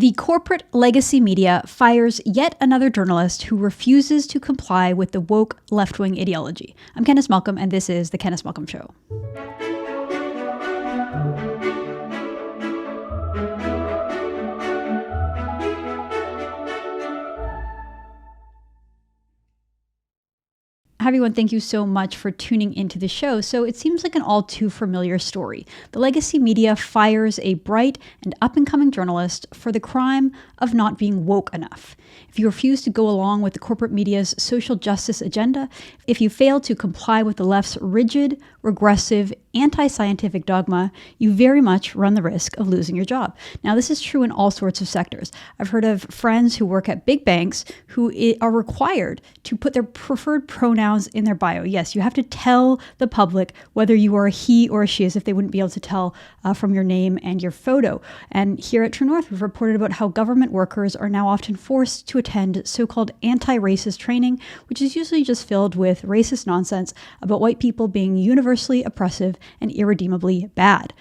The corporate legacy media fires yet another journalist who refuses to comply with the woke left-wing ideology. I'm Candice Malcolm, and this is The Candice Malcolm Show. Hi everyone, thank you so much for tuning into the show. So it seems like an all too familiar story. The legacy media fires a bright and up-and-coming journalist for the crime of not being woke enough. If you refuse to go along with the corporate media's social justice agenda, if you fail to comply with the left's rigid, regressive, anti-scientific dogma, you very much run the risk of losing your job. Now, this is true in all sorts of sectors. I've heard of friends who work at big banks who are required to put their preferred pronouns in their bio. Yes, you have to tell the public whether you are a he or a she, as if they wouldn't be able to tell from your name and your photo. And here at True North, we've reported about how government workers are now often forced to attend so-called anti-racist training, which is usually just filled with racist nonsense about white people being universally oppressive and irredeemably bad.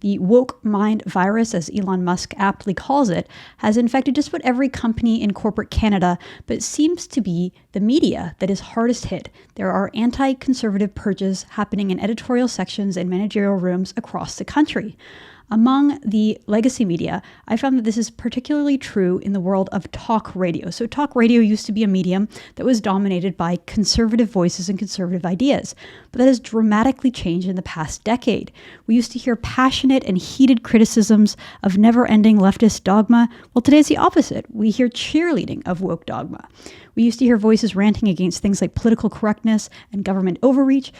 The woke mind virus, as Elon Musk aptly calls it, has infected just about every company in corporate Canada, but it seems to be the media that is hardest hit. There are anti-conservative purges happening in editorial sections and managerial rooms across the country. Among the legacy media, I found that this is particularly true in the world of talk radio. So talk radio used to be a medium that was dominated by conservative voices and conservative ideas, but that has dramatically changed in the past decade. We used to hear passionate and heated criticisms of never-ending leftist dogma. Well, today it's the opposite. We hear cheerleading of woke dogma. We used to hear voices ranting against things like political correctness and government overreach,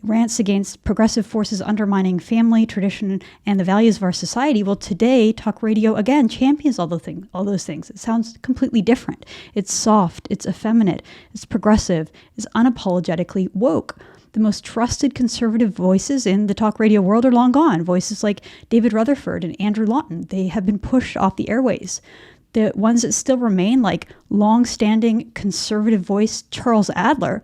rants against progressive forces undermining family, tradition, and the values of our society. Well, today, talk radio, again, champions all those things. It sounds completely different. It's soft, it's effeminate, it's progressive, it's unapologetically woke. The most trusted conservative voices in the talk radio world are long gone. Voices like David Rutherford and Andrew Lawton, they have been pushed off the airways. The ones that still remain, like long-standing conservative voice Charles Adler,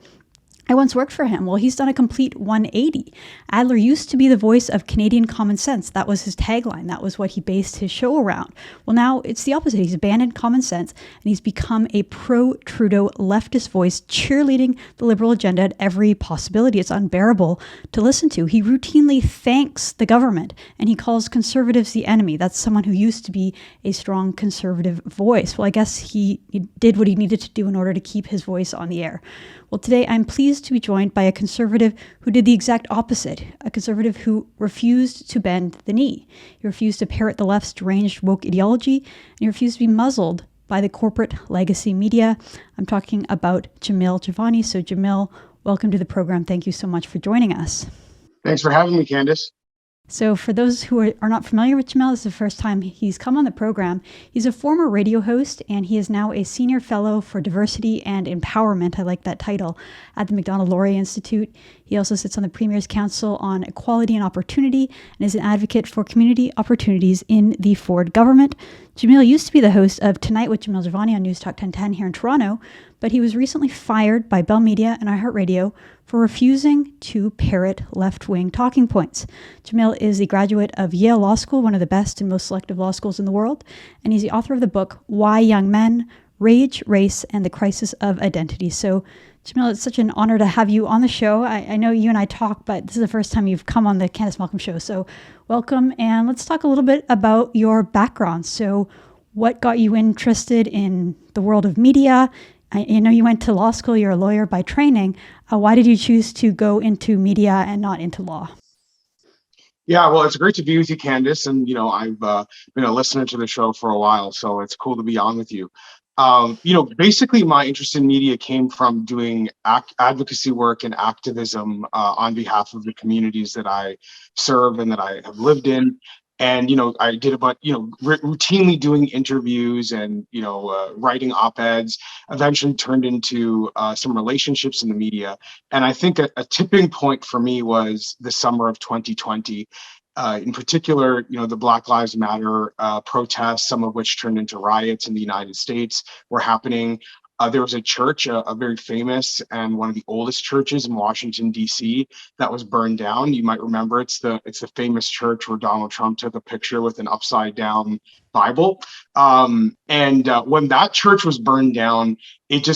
I once worked for him. Well, he's done a complete 180. Adler used to be the voice of Canadian common sense. That was his tagline. That was what he based his show around. Well, now it's the opposite. He's abandoned common sense, and he's become a pro-Trudeau leftist voice cheerleading the Liberal agenda at every possibility. It's unbearable to listen to. He routinely thanks the government, and he calls conservatives the enemy. That's someone who used to be a strong conservative voice. Well, I guess he did what he needed to do in order to keep his voice on the air. Well, today I'm pleased to be joined by a conservative who did the exact opposite, a conservative who refused to bend the knee. He refused to parrot the left's deranged woke ideology, and he refused to be muzzled by the corporate legacy media. I'm talking about Jamil Jivani. So Jamil, welcome to the program. Thank you so much for joining us. Thanks for having me, Candice. So for those who are not familiar with Jamil, this is the first time he's come on the program. He's a former radio host, and he is now a senior fellow for diversity and empowerment, I like that title, at the Macdonald-Laurier Institute. He also sits on the Premier's Council on Equality and Opportunity and is an advocate for community opportunities in the Ford government. Jamil used to be the host of Tonight with Jamil Jivani on News Talk 1010 here in Toronto, but he was recently fired by Bell Media and iHeartRadio for refusing to parrot left-wing talking points. Jamil is the graduate of Yale Law School, one of the best and most selective law schools in the world, and he's the author of the book Why Young Men, Rage, Race, and the Crisis of Identity. So, Jamil, it's such an honor to have you on the show. I know you and I talk, but this is the first time you've come on the Candice Malcolm Show. So welcome, and let's talk a little bit about your background. So what got you interested in the world of media? I know you went to law school, you're a lawyer by training. Why did you choose to go into media and not into law? Yeah, well, it's great to be with you, Candice. And, I've been a listener to the show for a while, so it's cool to be on with you. Basically, my interest in media came from doing advocacy work and activism on behalf of the communities that I serve and that I have lived in. And, I did about, routinely doing interviews and, writing op-eds, eventually turned into some relationships in the media. And I think a tipping point for me was the summer of 2020. In particular, the Black Lives Matter protests, some of which turned into riots in the United States, were happening. There was a church, a very famous and one of the oldest churches in Washington, D.C., that was burned down. You might remember it's the famous church where Donald Trump took a picture with an upside down Bible. And when that church was burned down, it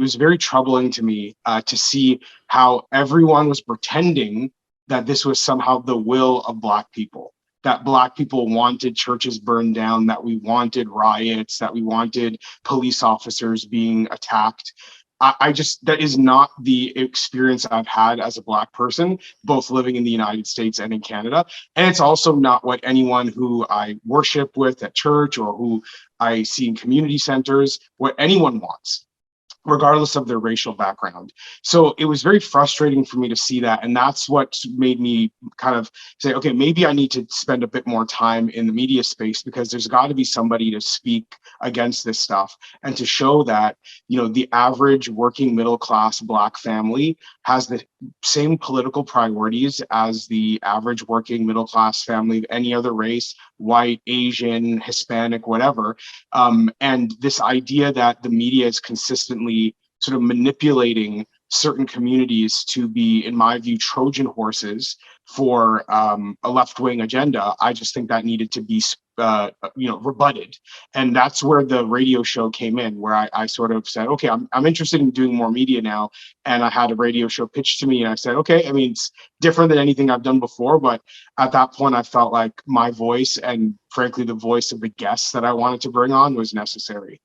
was very troubling to me to see how everyone was pretending that this was somehow the will of Black people, that Black people wanted churches burned down, that we wanted riots, that we wanted police officers being attacked. I just, that is not the experience I've had as a Black person, both living in the United States and in Canada. And it's also not what anyone who I worship with at church or who I see in community centers, what anyone wants, regardless of their racial background. So it was very frustrating for me to see that. And that's what made me kind of say, okay, maybe I need to spend a bit more time in the media space, because there's got to be somebody to speak against this stuff and to show that, the average working middle class Black family has the same political priorities as the average working middle class family of any other race, white, Asian, Hispanic, whatever. And this idea that the media is consistently sort of manipulating certain communities to be, in my view, Trojan horses for a left-wing agenda, I just think that needed to be rebutted. And that's where the radio show came in, where I sort of said, okay, I'm interested in doing more media now. And I had a radio show pitched to me, and I said, okay, I mean, it's different than anything I've done before, but at that point I felt like my voice, and frankly the voice of the guests that I wanted to bring on, was necessary.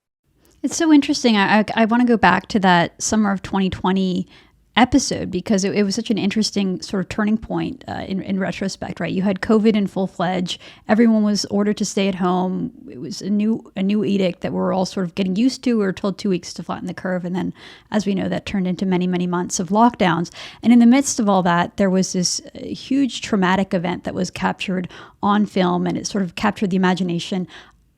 It's so interesting. I want to go back to that summer of 2020 episode, because it was such an interesting sort of turning point in retrospect, right? You had COVID in full fledged. Everyone was ordered to stay at home. It was a new edict that we're all sort of getting used to. We were told 2 weeks to flatten the curve. And then, as we know, that turned into many, many months of lockdowns. And in the midst of all that, there was this huge traumatic event that was captured on film, and it sort of captured the imagination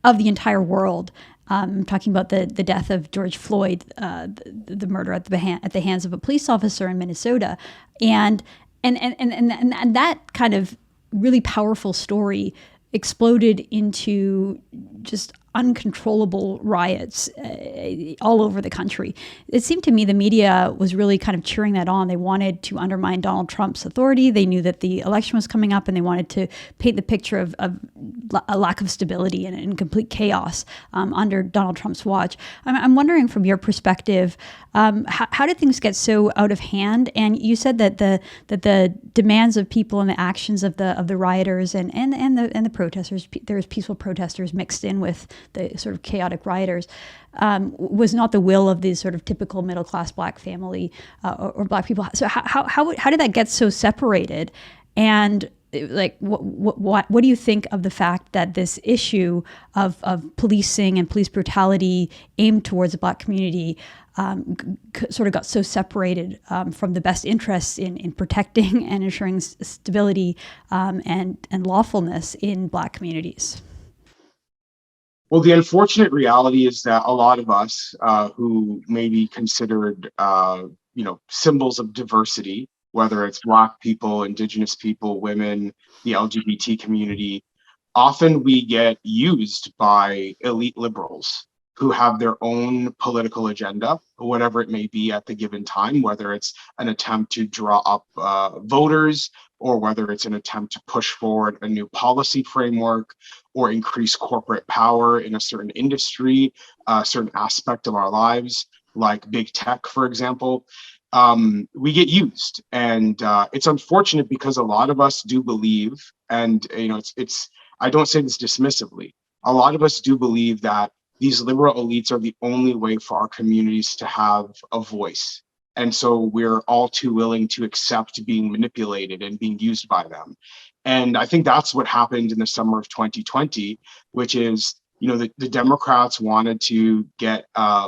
of the entire world. Talking about the death of George Floyd, the murder at the hands of a police officer in Minnesota, and that kind of really powerful story exploded into just uncontrollable riots all over the country. It seemed to me the media was really kind of cheering that on. They wanted to undermine Donald Trump's authority. They knew that the election was coming up, and they wanted to paint the picture of a lack of stability and complete chaos under Donald Trump's watch. I'm wondering, from your perspective, how did things get so out of hand? And you said that the demands of people and the actions of the rioters and the protesters, there was peaceful protesters mixed in with the sort of chaotic rioters, was not the will of the sort of typical middle class Black family or Black people. So how did that get so separated? And like, what do you think of the fact that this issue of policing and police brutality aimed towards the Black community sort of got so separated from the best interests in protecting and ensuring stability and lawfulness in Black communities? Well, the unfortunate reality is that a lot of us who may be considered, symbols of diversity, whether it's Black people, Indigenous people, women, the LGBT community, often we get used by elite liberals who have their own political agenda, whatever it may be at the given time, whether it's an attempt to draw up voters, or whether it's an attempt to push forward a new policy framework or increase corporate power in a certain industry, a certain aspect of our lives, like big tech, for example. We get used, and it's unfortunate, because a lot of us do believe, and it's I don't say this dismissively, a lot of us do believe that these liberal elites are the only way for our communities to have a voice. And so we're all too willing to accept being manipulated and being used by them. And I think that's what happened in the summer of 2020, which is, the Democrats wanted to get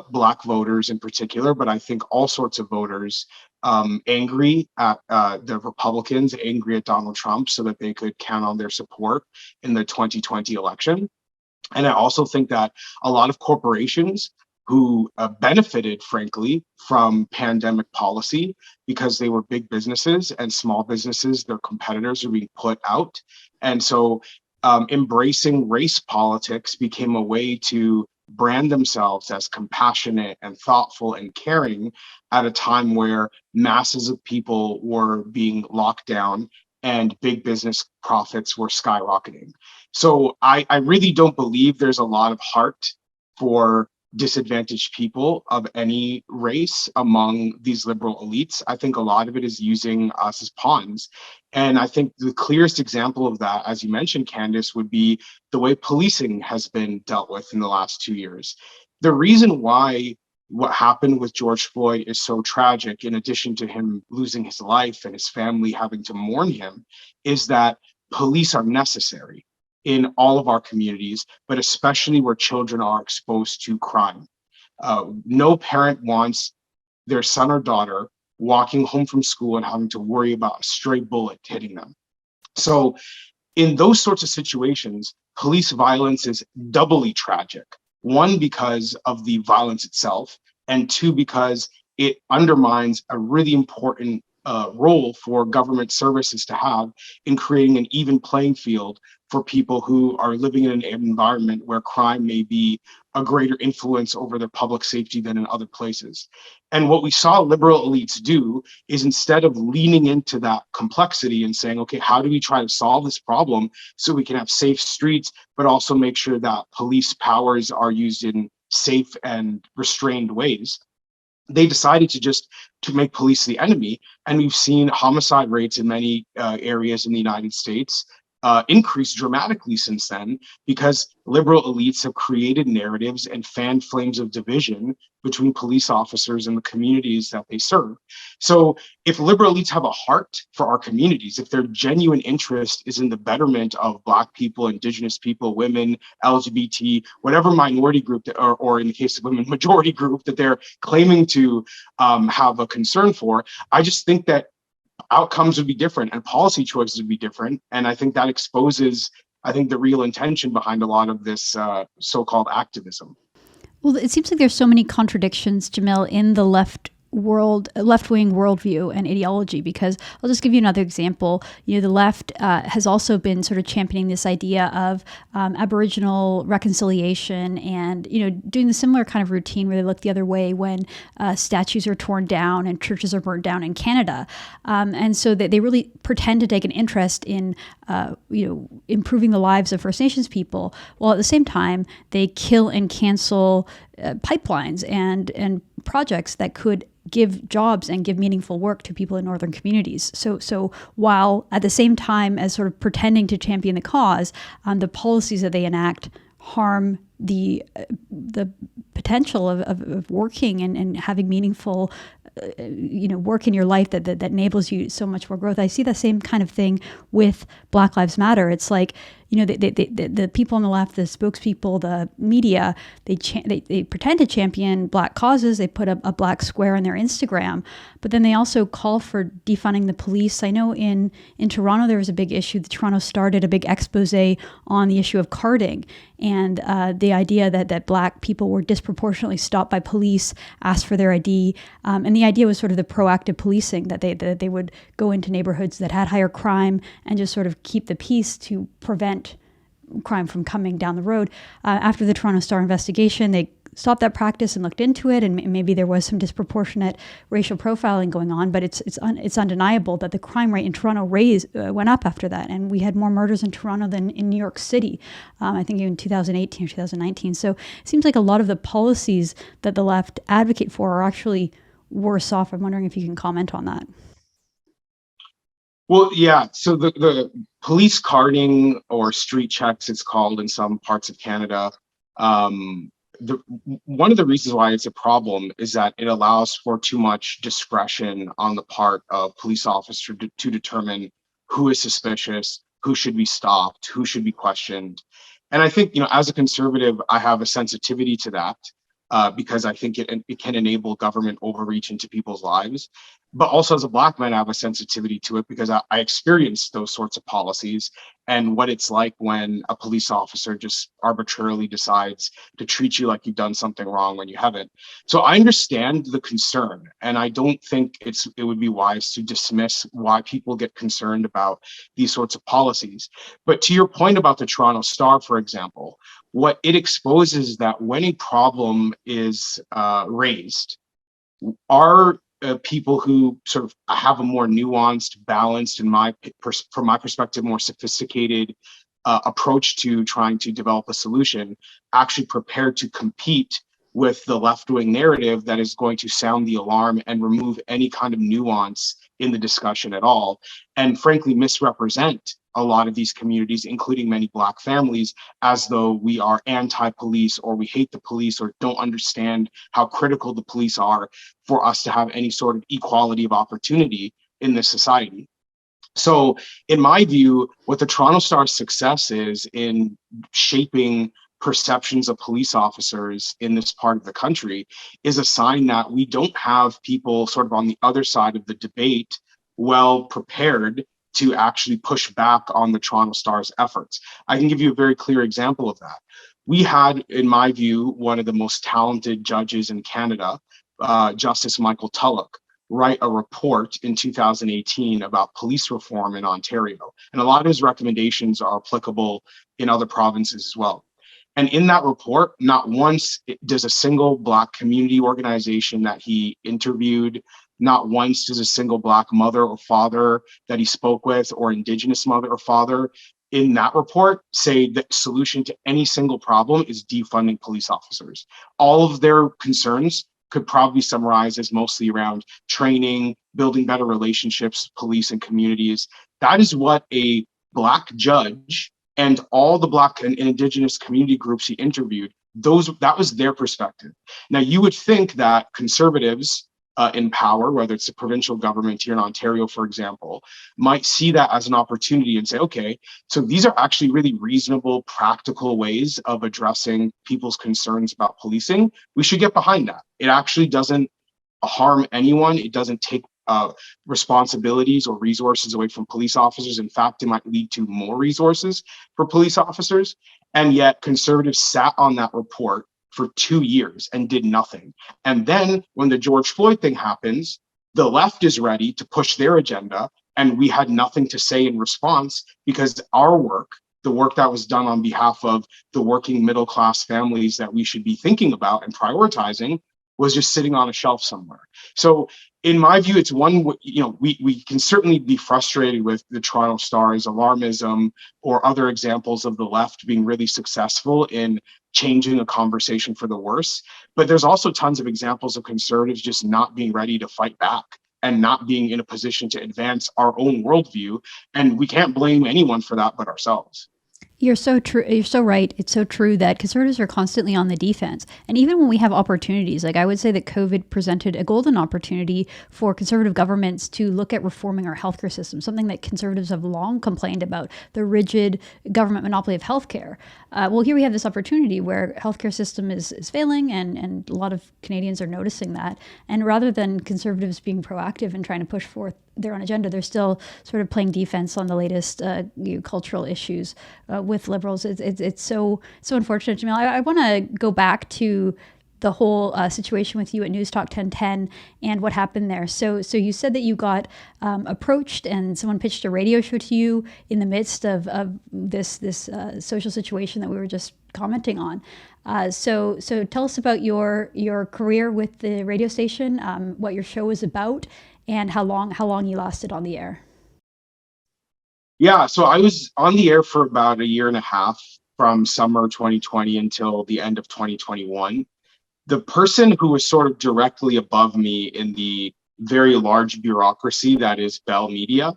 Black voters in particular, but I think all sorts of voters angry at the Republicans, angry at Donald Trump, so that they could count on their support in the 2020 election. And I also think that a lot of corporations who benefited, frankly, from pandemic policy, because they were big businesses, and small businesses, their competitors, are being put out. And so embracing race politics became a way to brand themselves as compassionate and thoughtful and caring at a time where masses of people were being locked down and big business profits were skyrocketing. So I really don't believe there's a lot of heart for disadvantaged people of any race among these liberal elites. I think a lot of it is using us as pawns. And I think the clearest example of that, as you mentioned, Candice, would be the way policing has been dealt with in the last 2 years. The reason why what happened with George Floyd is so tragic, in addition to him losing his life and his family having to mourn him, is that police are necessary in all of our communities, but especially where children are exposed to crime. No parent wants their son or daughter walking home from school and having to worry about a stray bullet hitting them. So in those sorts of situations, police violence is doubly tragic. One, because of the violence itself, and two, because it undermines a really important role for government services to have in creating an even playing field for people who are living in an environment where crime may be a greater influence over their public safety than in other places. And what we saw liberal elites do is, instead of leaning into that complexity and saying, okay, how do we try to solve this problem so we can have safe streets, but also make sure that police powers are used in safe and restrained ways, they decided to make police the enemy. And we've seen homicide rates in many areas in the United States increased dramatically since then, because liberal elites have created narratives and fanned flames of division between police officers and the communities that they serve. So if liberal elites have a heart for our communities, if their genuine interest is in the betterment of Black people, Indigenous people, women, LGBT, whatever minority group that, or in the case of women, majority group that they're claiming to have a concern for, I just think that outcomes would be different and policy choices would be different. And I think that exposes, I think, the real intention behind a lot of this so-called activism. Well, it seems like there's so many contradictions, Jamil, in the left-wing worldview and ideology, because I'll just give you another example. The left has also been sort of championing this idea of Aboriginal reconciliation, and doing the similar kind of routine where they look the other way when statues are torn down and churches are burnt down in Canada, and so they really pretend to take an interest in improving the lives of First Nations people, while at the same time they kill and cancel pipelines and projects that could give jobs and give meaningful work to people in northern communities. So while at the same time as sort of pretending to champion the cause, the policies that they enact harm the potential of working and having meaningful work in your life that enables you so much more growth. I see the same kind of thing with Black Lives Matter. It's like, the people on the left, the spokespeople, the media, they pretend to champion Black causes. They put a Black square on their Instagram, but then they also call for defunding the police. I know in Toronto there was a big issue. The Toronto Star did a big expose on the issue of carding, and the idea that Black people were disproportionately stopped by police, asked for their ID, and the idea was sort of the proactive policing, that they would go into neighborhoods that had higher crime and just sort of keep the peace to prevent crime from coming down the road. After the Toronto Star investigation, they stopped that practice and looked into it, and maybe there was some disproportionate racial profiling going on, but it's undeniable that the crime rate in Toronto went up after that, and we had more murders in Toronto than in New York City, I think in 2018 or 2019. So it seems like a lot of the policies that the left advocate for are actually worse off. I'm wondering if you can comment on that. Well, yeah. So the police carding, or street checks, it's called in some parts of Canada. One of the reasons why it's a problem is that it allows for too much discretion on the part of police officers to determine who is suspicious, who should be stopped, who should be questioned. And I think, as a conservative, I have a sensitivity to that, because I think it can enable government overreach into people's lives. But also, as a Black man, I have a sensitivity to it because I experienced those sorts of policies and what it's like when a police officer just arbitrarily decides to treat you like you've done something wrong when you haven't. So I understand the concern, and I don't think it would be wise to dismiss why people get concerned about these sorts of policies. But to your point about the Toronto Star, for example, what it exposes is that when a problem is raised, are people who sort of have a more nuanced, balanced, from my perspective, more sophisticated approach to trying to develop a solution, actually prepared to compete with the left-wing narrative that is going to sound the alarm and remove any kind of nuance in the discussion at all, and frankly misrepresent a lot of these communities, including many Black families, as though we are anti-police or we hate the police or don't understand how critical the police are for us to have any sort of equality of opportunity in this society. So, in my view, what the Toronto Star's success is in shaping perceptions of police officers in this part of the country is a sign that we don't have people sort of on the other side of the debate well prepared to actually push back on the Toronto Star's efforts. I can give you a very clear example of that. We had, in my view, one of the most talented judges in Canada, Justice Michael Tulloch, write a report in 2018 about police reform in Ontario. And a lot of his recommendations are applicable in other provinces as well. And in that report, not once does a single Black community organization that he interviewed, not once does a single Black mother or father that he spoke with, or Indigenous mother or father in that report, say the solution to any single problem is defunding police officers. All of their concerns could probably summarize as mostly around training, building better relationships, police and communities. That is what a Black judge and all the Black and Indigenous community groups he interviewed, that was their perspective. Now, you would think that conservatives in power, whether it's the provincial government here in Ontario, for example, might see that as an opportunity and say, okay, so these are actually really reasonable, practical ways of addressing people's concerns about policing. We should get behind that. It actually doesn't harm anyone. It doesn't take responsibilities or resources away from police officers. In fact, it might lead to more resources for police officers. And yet conservatives sat on that report for 2 years and did nothing. And then when the George Floyd thing happens, the left is ready to push their agenda. And we had nothing to say in response because our work, the work that was done on behalf of the working middle class families that we should be thinking about and prioritizing, was just sitting on a shelf somewhere. So in my view, it's one, we can certainly be frustrated with the Toronto Star's alarmism or other examples of the left being really successful in changing a conversation for the worse. But there's also tons of examples of conservatives just not being ready to fight back and not being in a position to advance our own worldview. And we can't blame anyone for that but ourselves. You're so true. You're so right. It's so true that conservatives are constantly on the defense. And even when we have opportunities, like I would say that COVID presented a golden opportunity for conservative governments to look at reforming our healthcare system, something that conservatives have long complained about, the rigid government monopoly of healthcare. Well, here we have this opportunity where healthcare system is failing, and a lot of Canadians are noticing that. And rather than conservatives being proactive and trying to push forth their own agenda, they're still sort of playing defense on the latest cultural issues with liberals. It's so unfortunate, Jamil. I want to go back to the whole situation with you at News Talk 1010 and what happened there. So you said that you got approached and someone pitched a radio show to you in the midst of this social situation that we were just commenting on. So tell us about your career with the radio station, what your show was about, and how long you lasted on the air. Yeah, so I was on the air for about a year and a half, from summer 2020 until the end of 2021. The person who was sort of directly above me in the very large bureaucracy that is Bell Media,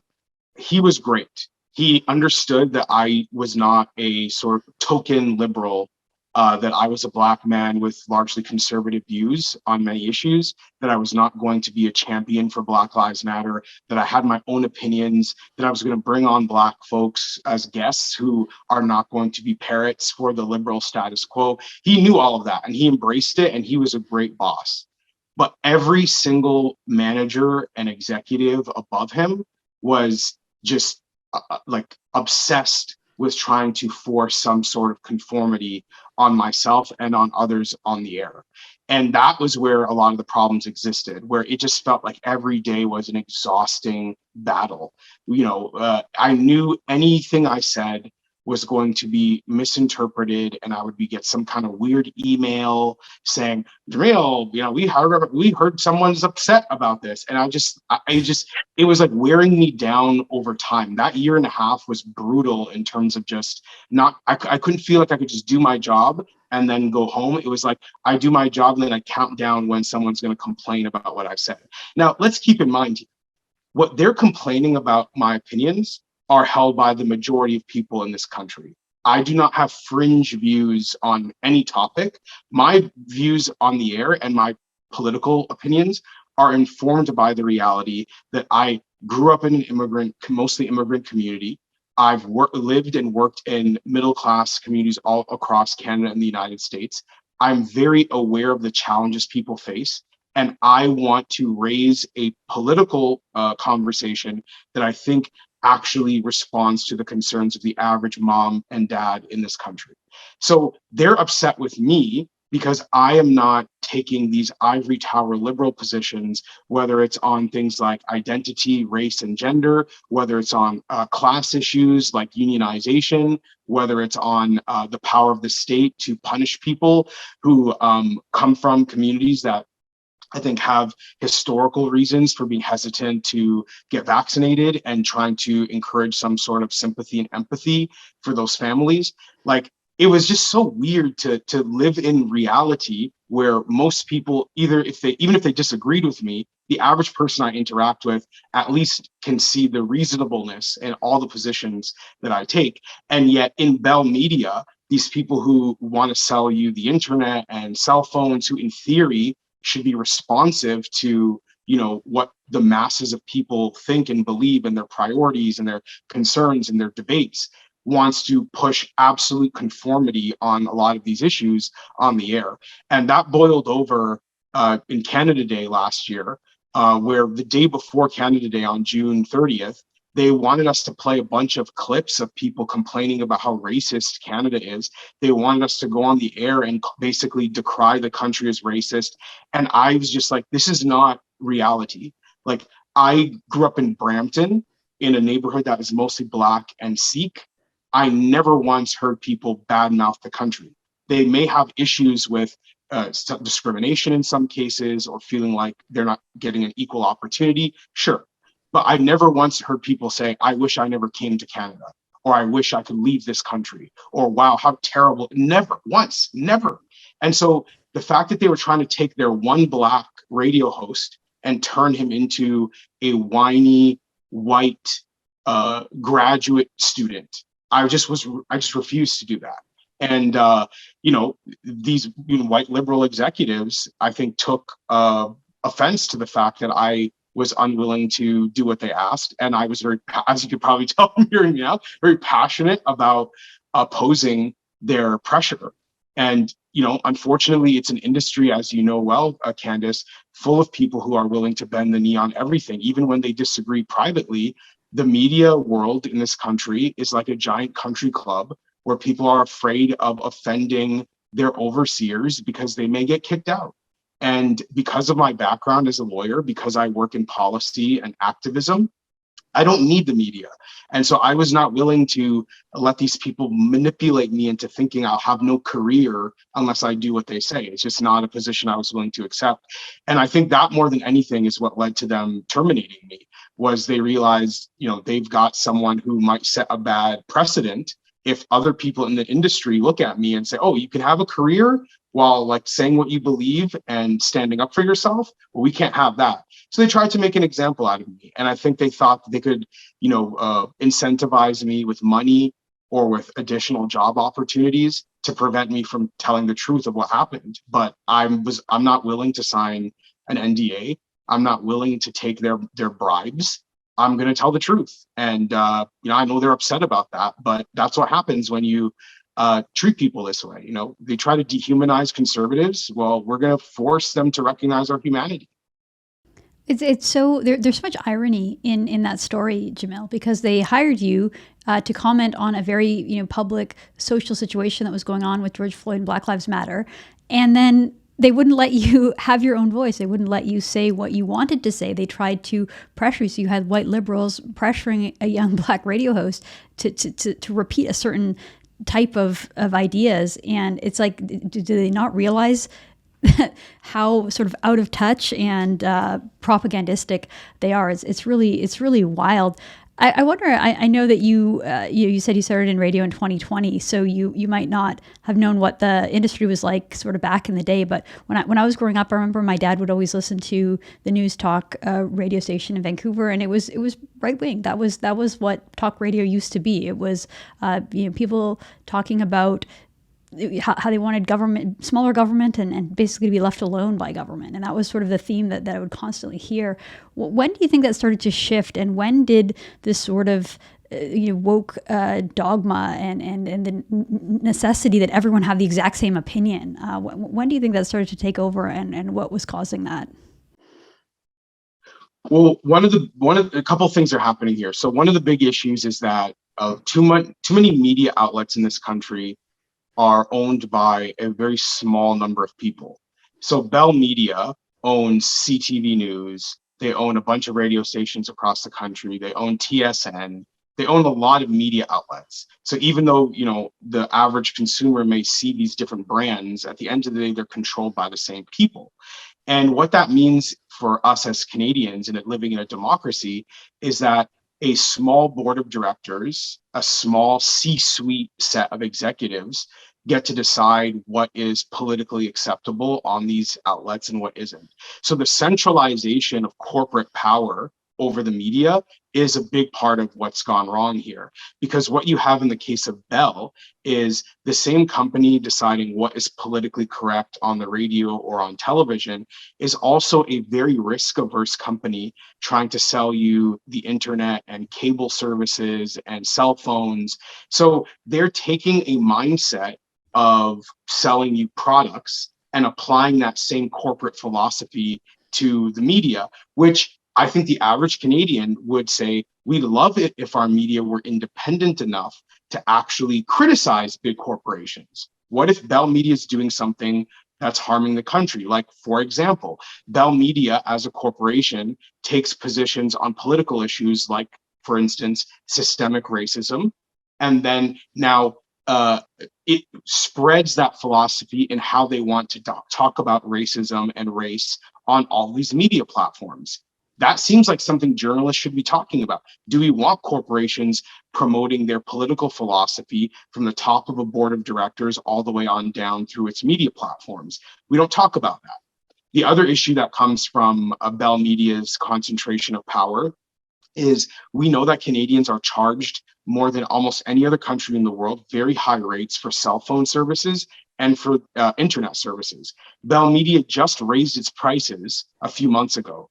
he was great. He understood that I was not a sort of token liberal, that I was a Black man with largely conservative views on many issues, that I was not going to be a champion for Black Lives Matter, that I had my own opinions, that I was going to bring on Black folks as guests who are not going to be parrots for the liberal status quo. He knew all of that and he embraced it, and he was a great boss. But every single manager and executive above him was just like obsessed with trying to force some sort of conformity on myself and on others on the air. And that was where a lot of the problems existed, where it just felt like every day was an exhausting battle. I knew anything I said was going to be misinterpreted, and I would get some kind of weird email saying, Jamil, we heard someone's upset about this. And it was like wearing me down over time. That year and a half was brutal in terms of just I couldn't feel like I could just do my job and then go home. It was like I do my job and then I count down when someone's going to complain about what I've said. Now, let's keep in mind what they're complaining about, my opinions, are held by the majority of people in this country. I do not have fringe views on any topic. My views on the air and my political opinions are informed by the reality that I grew up in an mostly immigrant community. I've lived and worked in middle-class communities all across Canada and the United States. I'm very aware of the challenges people face. And I want to raise a political conversation that I think actually responds to the concerns of the average mom and dad in this country. So they're upset with me because I am not taking these ivory tower liberal positions, whether it's on things like identity, race, and gender, whether it's on class issues like unionization, whether it's on the power of the state to punish people who come from communities that I think have historical reasons for being hesitant to get vaccinated and trying to encourage some sort of sympathy and empathy for those families. Like, it was just so weird to live in reality where most people, even if they disagreed with me, the average person I interact with at least can see the reasonableness in all the positions that I take. And yet in Bell Media, these people who want to sell you the internet and cell phones, who in theory should be responsive to what the masses of people think and believe and their priorities and their concerns and their debates, wants to push absolute conformity on a lot of these issues on the air. And that boiled over in Canada Day last year, where the day before Canada Day on June 30th, they wanted us to play a bunch of clips of people complaining about how racist Canada is. They wanted us to go on the air and basically decry the country as racist. And I was just like, this is not reality. Like, I grew up in Brampton in a neighborhood that is mostly Black and Sikh. I never once heard people badmouth the country. They may have issues with discrimination in some cases, or feeling like they're not getting an equal opportunity. Sure. But I never once heard people say, I wish I never came to Canada, or I wish I could leave this country, or wow, how terrible. Never once, never. And so the fact that they were trying to take their one Black radio host and turn him into a whiny white graduate student, I just refused to do that. And these white liberal executives, I think, took offense to the fact that I was unwilling to do what they asked. And I was very, as you could probably tell from hearing me out, very passionate about opposing their pressure. And, unfortunately, it's an industry, as you know well, Candace, full of people who are willing to bend the knee on everything, even when they disagree privately. The media world in this country is like a giant country club where people are afraid of offending their overseers because they may get kicked out. And because of my background as a lawyer, because I work in policy and activism, I don't need the media. And so I was not willing to let these people manipulate me into thinking I'll have no career unless I do what they say. It's just not a position I was willing to accept. And I think that more than anything is what led to them terminating me, was they realized, they've got someone who might set a bad precedent if other people in the industry look at me and say, oh, you can have a career while like saying what you believe and standing up for yourself. Well, we can't have that. So they tried to make an example out of me. And I think they thought that they could, incentivize me with money or with additional job opportunities to prevent me from telling the truth of what happened. But I'm not willing to sign an NDA. I'm not willing to take their bribes. I'm going to tell the truth. And, I know they're upset about that, but that's what happens when you treat people this way. They try to dehumanize conservatives. Well, we're going to force them to recognize our humanity. It's so there's so much irony in that story, Jamil, because they hired you to comment on a very public social situation that was going on with George Floyd and Black Lives Matter, and then they wouldn't let you have your own voice. They wouldn't let you say what you wanted to say. They tried to pressure you. So you had white liberals pressuring a young black radio host to repeat a certain type of ideas. And it's like, do they not realize how sort of out of touch and propagandistic they are? It's really wild. I wonder. I know that you said you started in radio in 2020, so you might not have known what the industry was like sort of back in the day. But when I was growing up, I remember my dad would always listen to the News Talk radio station in Vancouver, and it was right wing. That was what talk radio used to be. It was people talking about how they wanted smaller government, and basically to be left alone by government. And that was sort of the theme that I would constantly hear. When do you think that started to shift? And when did this sort of woke dogma and the necessity that everyone have the exact same opinion, when do you think that started to take over, and what was causing that? Well, a couple of things are happening here. So one of the big issues is that too many media outlets in this country are owned by a very small number of people. So Bell Media owns CTV News. They own a bunch of radio stations across the country. They own TSN. They own a lot of media outlets. So even though, the average consumer may see these different brands, at the end of the day, they're controlled by the same people. And what that means for us as Canadians and living in a democracy is that a small board of directors, a small C-suite set of executives get to decide what is politically acceptable on these outlets and what isn't. So the centralization of corporate power over the media is a big part of what's gone wrong here. Because what you have in the case of Bell is the same company deciding what is politically correct on the radio or on television is also a very risk-averse company trying to sell you the internet and cable services and cell phones. So they're taking a mindset of selling you products and applying that same corporate philosophy to the media, which I think the average Canadian would say, we'd love it if our media were independent enough to actually criticize big corporations. What if Bell Media is doing something that's harming the country? Like, for example, Bell Media as a corporation takes positions on political issues like, for instance, systemic racism, and then now it spreads that philosophy in how they want to talk about racism and race on all these media platforms. That seems like something journalists should be talking about. Do we want corporations promoting their political philosophy from the top of a board of directors all the way on down through its media platforms? We don't talk about that. The other issue that comes from Bell Media's concentration of power is we know that Canadians are charged more than almost any other country in the world, very high rates for cell phone services and for internet services. Bell Media just raised its prices a few months ago.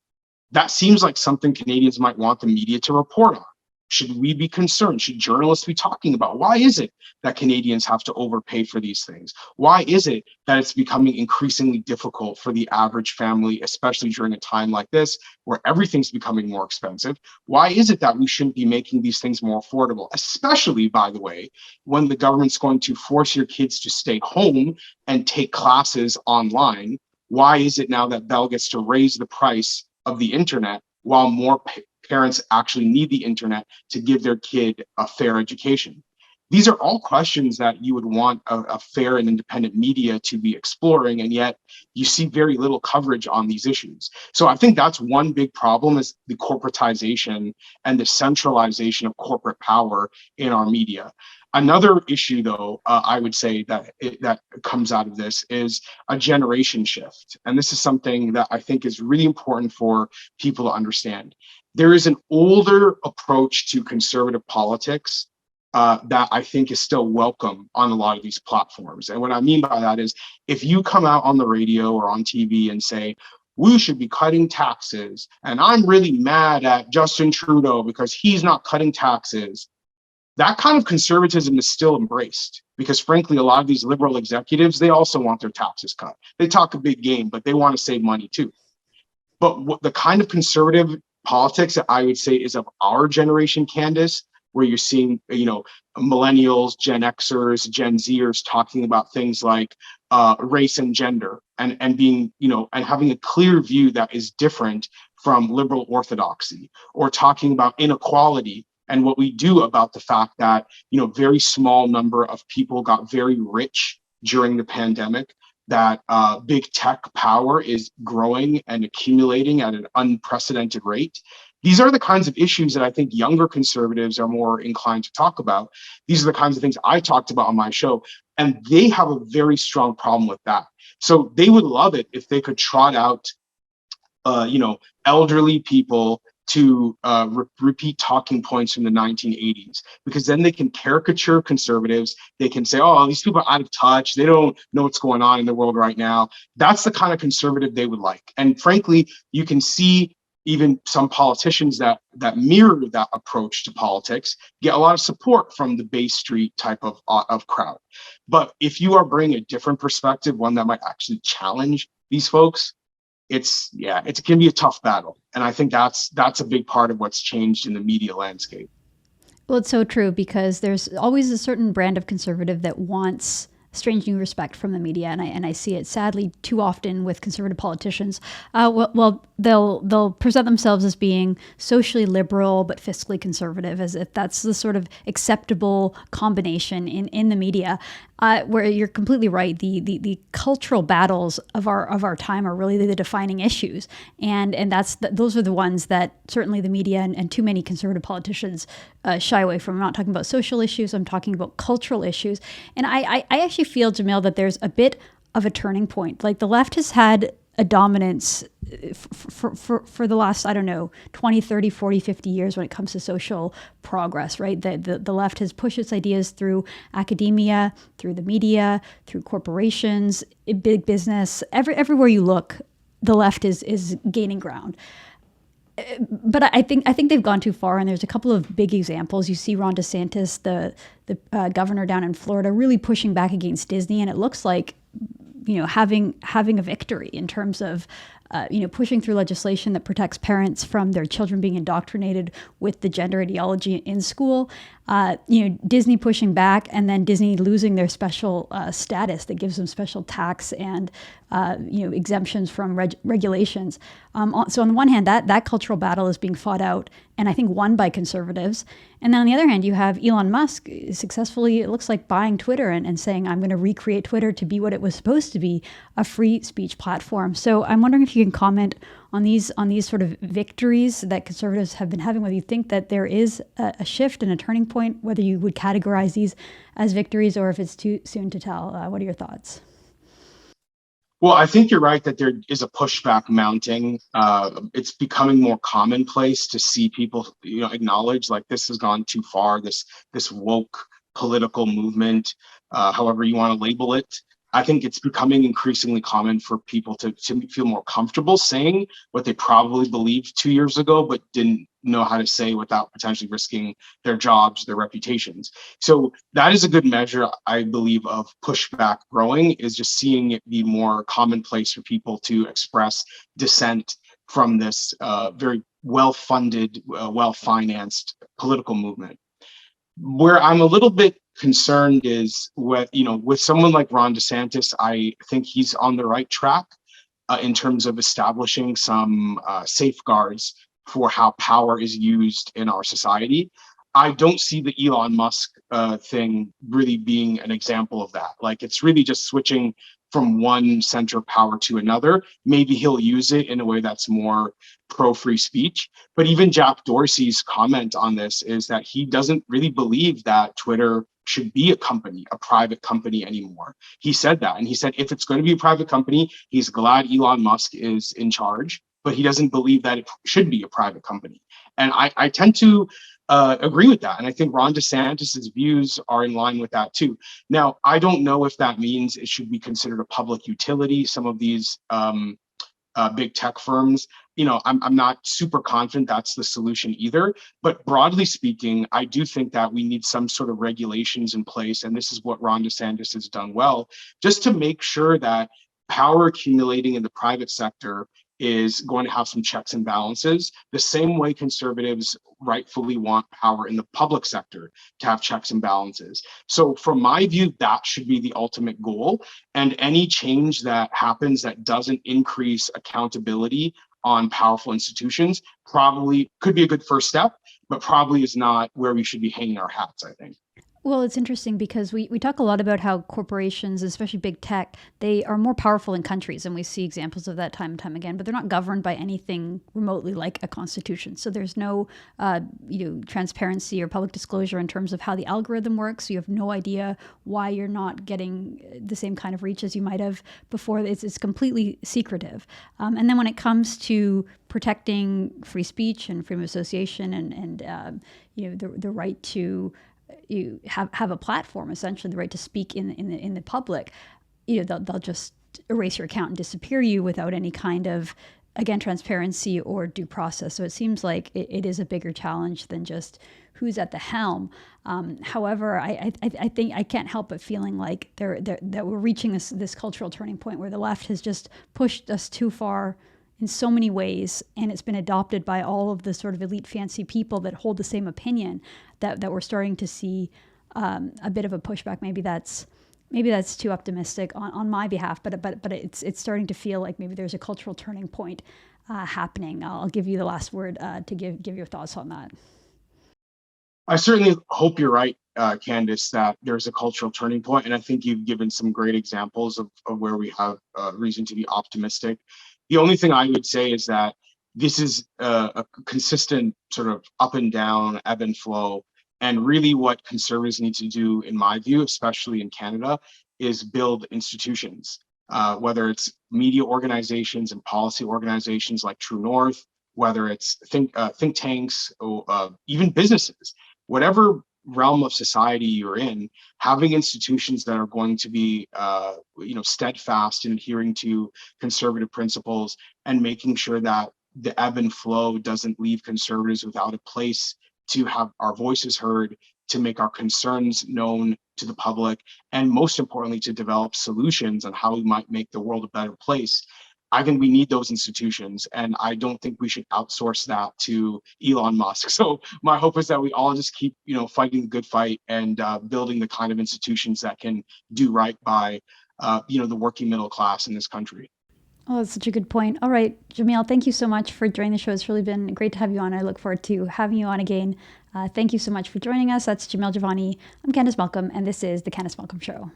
That seems like something Canadians might want the media to report on. Should we be concerned? Should journalists be talking about why is it that Canadians have to overpay for these things? Why is it that it's becoming increasingly difficult for the average family, especially during a time like this where everything's becoming more expensive? Why is it that we shouldn't be making these things more affordable, especially, by the way, when the government's going to force your kids to stay home and take classes online? Why is it now that Bell gets to raise the price of the internet while more parents actually need the internet to give their kid a fair education? These are all questions that you would want a fair and independent media to be exploring, and yet you see very little coverage on these issues. So I think that's one big problem, is the corporatization and the centralization of corporate power in our media. Another issue, though, I would say that comes out of this is a generation shift. And this is something that I think is really important for people to understand. There is an older approach to conservative politics that I think is still welcome on a lot of these platforms. And what I mean by that is, if you come out on the radio or on TV and say, we should be cutting taxes, and I'm really mad at Justin Trudeau because he's not cutting taxes, that kind of conservatism is still embraced, because frankly, a lot of these liberal executives, they also want their taxes cut. They talk a big game, but they want to save money too. But what the kind of conservative politics that I would say is of our generation, Candace, where you're seeing, millennials, Gen Xers, Gen Zers talking about things like race and gender and being, and having a clear view that is different from liberal orthodoxy, or talking about inequality and what we do about the fact that, very small number of people got very rich during the pandemic, that big tech power is growing and accumulating at an unprecedented rate. These are the kinds of issues that I think younger conservatives are more inclined to talk about. These are the kinds of things I talked about on my show, and they have a very strong problem with that. So they would love it if they could trot out, elderly people to repeat talking points from the 1980s, because then they can caricature conservatives. They can say, oh, these people are out of touch. They don't know what's going on in the world right now. That's the kind of conservative they would like. And frankly, you can see even some politicians that mirror that approach to politics get a lot of support from the Bay Street type of crowd. But if you are bringing a different perspective, one that might actually challenge these folks, it can be a tough battle. And I think that's a big part of what's changed in the media landscape. Well, it's so true, because there's always a certain brand of conservative that wants strange new respect from the media, and I see it sadly too often with conservative politicians. Well, they'll present themselves as being socially liberal but fiscally conservative, as if that's the sort of acceptable combination in the media. Where you're completely right, the cultural battles of our time are really the defining issues, and those are the ones that certainly the media and too many conservative politicians shy away from. I'm not talking about social issues. I'm talking about cultural issues, and I actually feel, Jamil, that there's a bit of a turning point. Like, the left has had a dominance for the last, 20, 30, 40, 50 years when it comes to social progress, right? The left has pushed its ideas through academia, through the media, through corporations, big business. Everywhere you look, the left is gaining ground. But I think they've gone too far, and there's a couple of big examples. You see Ron DeSantis, the governor down in Florida, really pushing back against Disney, and it looks like, having a victory in terms of pushing through legislation that protects parents from their children being indoctrinated with the gender ideology in school. Disney pushing back, and then Disney losing their special status that gives them special tax and exemptions from regulations. So on the one hand, that cultural battle is being fought out, and I think won by conservatives. And then on the other hand, you have Elon Musk successfully, it looks like, buying Twitter and saying, I'm going to recreate Twitter to be what it was supposed to be, a free speech platform. So I'm wondering if you can comment on these sort of victories that conservatives have been having, whether you think that there is a shift and a turning point, whether you would categorize these as victories or if it's too soon to tell. What are your thoughts? Well, I think you're right that there is a pushback mounting. It's becoming more commonplace to see people, acknowledge, like, this has gone too far. This woke political movement, however you want to label it. I think it's becoming increasingly common for people to feel more comfortable saying what they probably believed 2 years ago, but didn't know how to say without potentially risking their jobs, their reputations. So that is a good measure, I believe, of pushback growing, is just seeing it be more commonplace for people to express dissent from this very well-funded, well-financed political movement. Where I'm a little bit concerned is with someone like Ron DeSantis. I think he's on the right track in terms of establishing some safeguards for how power is used in our society. I don't see the Elon Musk thing really being an example of that. Like, it's really just switching from one center of power to another. Maybe he'll use it in a way that's more pro-free speech. But even Jack Dorsey's comment on this is that he doesn't really believe that Twitter should be a private company anymore. He said that, and he said if it's going to be a private company, he's glad Elon Musk is in charge, but he doesn't believe that it should be a private company. And I tend to agree with that. And I think Ron DeSantis's views are in line with that too. Now, I don't know if that means it should be considered a public utility. Some of these big tech firms, I'm not super confident that's the solution either. But broadly speaking, I do think that we need some sort of regulations in place. And this is what Ron DeSantis has done well, just to make sure that power accumulating in the private sector is going to have some checks and balances, the same way conservatives rightfully want power in the public sector to have checks and balances. So from my view, that should be the ultimate goal. And any change that happens that doesn't increase accountability on powerful institutions probably could be a good first step, but probably is not where we should be hanging our hats, I think. Well, it's interesting because we talk a lot about how corporations, especially big tech, they are more powerful in countries, and we see examples of that time and time again, but they're not governed by anything remotely like a constitution. So there's no transparency or public disclosure in terms of how the algorithm works. You have no idea why you're not getting the same kind of reach as you might have before. It's completely secretive. And then when it comes to protecting free speech and freedom of association and the right to you have a platform, essentially the right to speak in the public, they'll just erase your account and disappear you without any kind of, again, transparency or due process. So it seems like it is a bigger challenge than just who's at the helm. However, I think I can't help but feeling like that we're reaching this cultural turning point where the left has just pushed us too far in so many ways, and it's been adopted by all of the sort of elite fancy people that hold the same opinion, that we're starting to see a bit of a pushback. Maybe that's too optimistic on my behalf, but it's starting to feel like maybe there's a cultural turning point happening. I'll give you the last word to give your thoughts on that. I certainly hope you're right, Candice, that there's a cultural turning point, and I think you've given some great examples of where we have reason to be optimistic. The only thing I would say is that this is a consistent sort of up and down, ebb and flow. And really what conservatives need to do, in my view, especially in Canada, is build institutions, whether it's media organizations and policy organizations like True North, whether it's think tanks, or even businesses, whatever realm of society you're in, having institutions that are going to be steadfast in adhering to conservative principles and making sure that the ebb and flow doesn't leave conservatives without a place to have our voices heard, to make our concerns known to the public, and most importantly, to develop solutions on how we might make the world a better place. I think we need those institutions, and I don't think we should outsource that to Elon Musk. So my hope is that we all just keep, fighting the good fight and building the kind of institutions that can do right by, the working middle class in this country. Oh, that's such a good point. All right, Jamil, thank you so much for joining the show. It's really been great to have you on. I look forward to having you on again. Thank you so much for joining us. That's Jamil Jivani. I'm Candice Malcolm, and this is The Candice Malcolm Show.